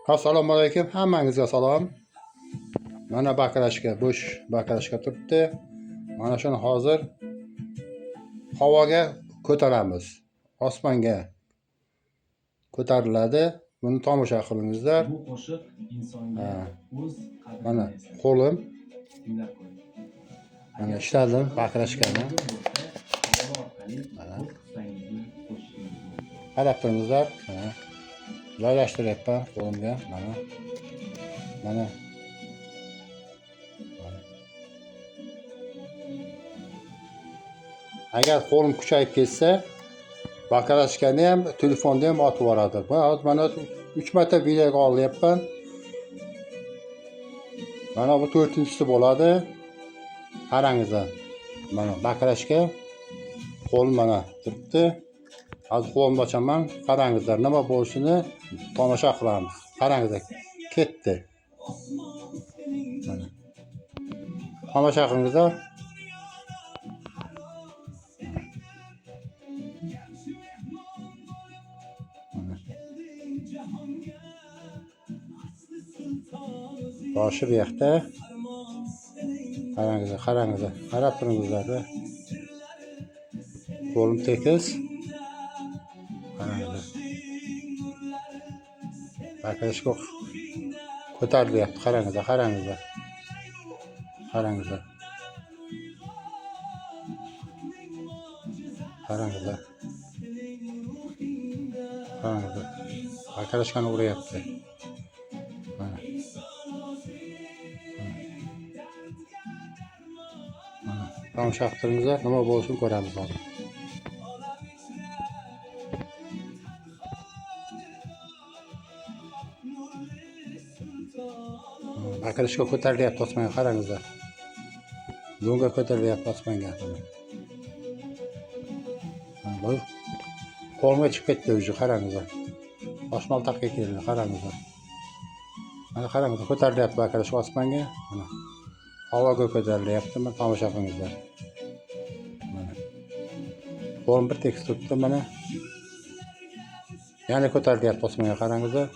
Assalomu alaykum, hammangizga salom. Mana bakrashka, bo'sh bakrashka turibdi. Mana shuni hozir havoga ko'taramiz. Osmonga ko'tariladi. Buni tomosha qilingizlar. Bu qo'shiq insonga o'z mana qo'lim. Mana ishladim bakrashkani. Mana qarab turingizlar. Mana joylashtiryapman qo'limga. Mana agar qo'lim kuchayib ketsa, bakrashkani ham, telefonni ham otib yuboradi. Mana 3 marta videoga olyapman. Mana bu 4-inchisi bo'ladi. Qarangizlar. Mana bakrashka qo'l mana turibdi. Hozir qo'limni ochaman. Qarangizlar, nima bo'lishini tomosha qilamiz. Qarangizlar, ketdi. Mana. Tomosha qilingizlar. Boshi bu yoqda. Qarangizlar. Qarab turingizlar. Qo'lim tekis. Qarangizlar. Bakrashka ko'tarilyapti. Qarangizlar. Qarangizlar. Bakrashkani uryapti. Mana. Tomosha qilingizlar, nima bo'lishini ko'ramiz hozir. Bakrashka ko'tarilyapti osmonga, qarangizlar. Do'nga ko'tarilyapti osmonga. Bu qo'limga chiqib ketdi o'zi, qarangizlar. Osmon taqqa keldi, qarangizlar. Mana qarangizlar, ko'tarilyapti bakrashka osmonga. Mana havoga ko'tarilyapti. Mana tomosha qilingizlar. Mana qo'lim bir tekis turibdi. Mana yana ko'tarilyapti osmonga, qarangizlar.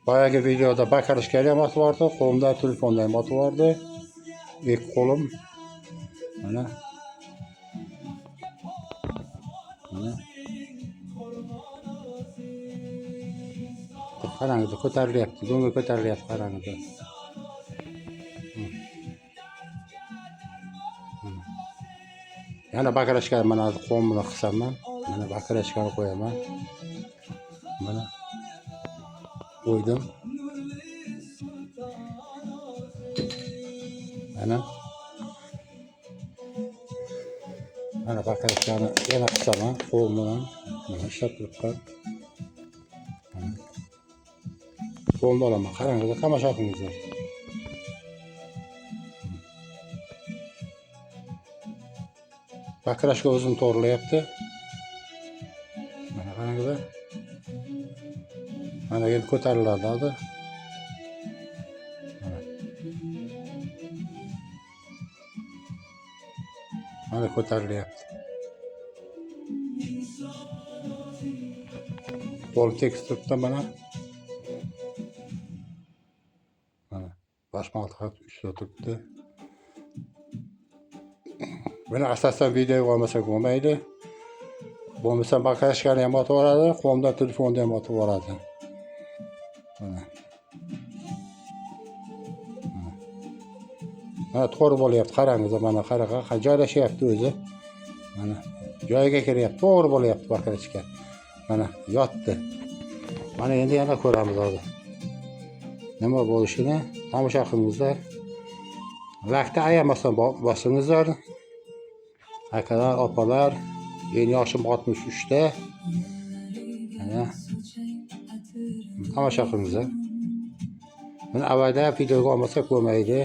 Boyagi videoda bakrashkani ham otib yubordi, qo'limda telefonni ham otib yubordi. Ikki qo'lim mana qarangizlar, ko'tarilyapti, do'nga ko'tarilyapti, qarangizlar. Yana bakrashka mana qo'lim bilan qilsaman, mana bakrashkani qo'yaman. Mana qo'ydim. Mana bakrashkani yana qilsaman, qo'lim bilan mana ishlab turibman. Qo'limda olaman, qarangizlar, tomosha qilingizlar. Bakrashka o'zini to'g'rilayapti. Mana qarangizlar. Mana endi ko'tariladi hozir. Mana ko'tarilyapti. Qo'l tekis turibdi mana. Mana boshmoq ushla turibdi. Buni asosan videoga olmasak bo'lmaydi. Bo'lmasa bakrashkani ham otib yuboradi, qo'limda telefonni ham otib yuboradi. Mana to'g'ri bo'lyapti, qarangizlar, mana qaraqa joylashyapti o'zi. Mana joyiga kiryapti, to'g'ri bo'lyapti bakrashka. Mana yotdi. Mana endi yana ko'ramiz hozir. Nima bo'lishini tomosha qilingizlar. Vaqtni ayamasdan bosingizlar. Akalar, opalar, men yoshim 63 da. Mana tomosha qilingizlar. Buni avvalda videoga olmasak bo'lmaydi.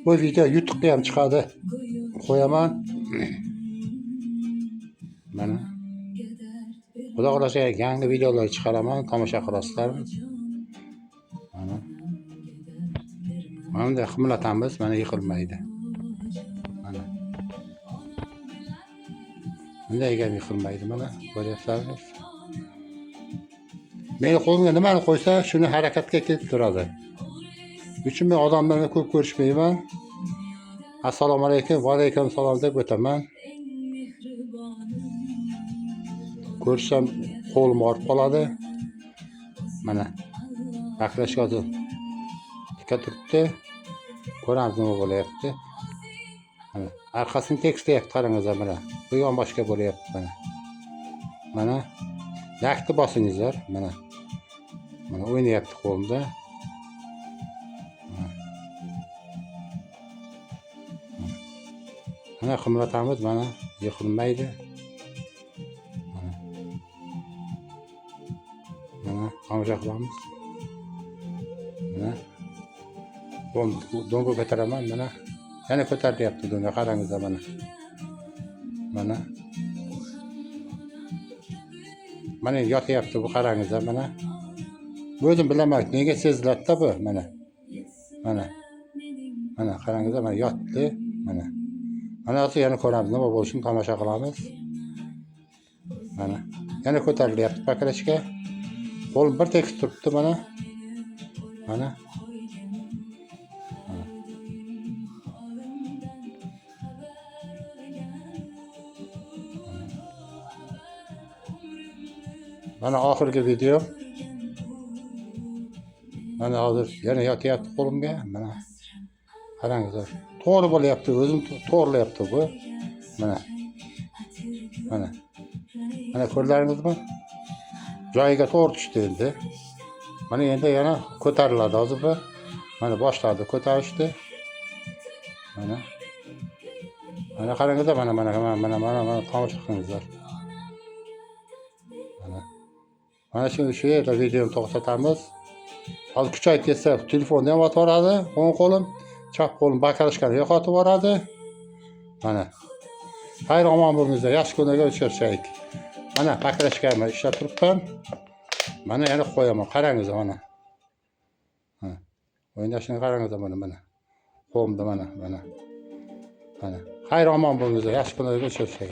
Bu video YouTube'ga ham chiqadi. Qo'yaman. Mana Xudo xolasa yangi videolar chiqaraman, tomosha qilasizlar. Mana bunday qimlatamiz, mana yiqilmaydi. Mana. Bunday egam yiqilmaydi mana. Ko'ryapsizmi? Meni qo'limga nimani qo'ysa, shuni harakatga kelib turadi. Uchun men odamlarni ko'p ko'rishmayman. Assalomu alaykum, va alaykum salom deb o'taman. Ko'rsam qo'lim og'rib qoladi. Mana. Bakrashga dikkat turibdi. Ko'ramiz nima bo'layapti. Mana arkasini tekislayapti qarangizlar mana. Bu yon boshqa bo'layapti mana. Mana yakni bosingizlar mana. Mana o'ynayapti qo'limda. Mana qimratamiz mana yiqilmaydi. Mana tomosha qilamiz. Mana do'nga ko'taraman mana. Yana ko'taryapti do'nga qarangizlar mana. Mana. Mana yotyapti bu qarangizlar mana. O'zim bilaman nega seziladi-da bu mana. Mana. Mana qarangizlar mana yotdi mana. Mana hozir yana ko'ramiz nima bo'lishini tomosha qilamiz. Mana. Yana ko'tarilyapti bakrashga. Qo'lim bir tekis turibdi mana. Mana. Mana oxirgi video. Mana hozir yana yotyapti qo'limga. Mana. Qarangizlar. To'g'ri bo'lyapti, o'zim to'g'rilayapti bu. Mana. Mana. Mana ko'rlaringizmi? Joyiga to'g'ri tushdi endi. Mana endi yana ko'tariladi hozir bu. Mana boshladi ko'tarishdi. Mana. Mana qarangizlar mana tomosha qilingizlar. Mana shu yerda videoni to'xtatamiz. Hozir kuchayib ketsa telefonni ham otib yuboradi, o'ng qo'lim, chap qo'lim bakarishkani yo'qotib yuboradi. Mana. Xayr omon bo'lingizlar, yaxshi kunlarga uchrashaylik. Mana bakarishkani ishlab turibman. Mana yana qo'yaman, qarangizlar mana. O'ynashini qarangizlar mana. Qo'limda mana. Xayr omon bo'lingizlar, yaxshi kunlarga uchrashaylik.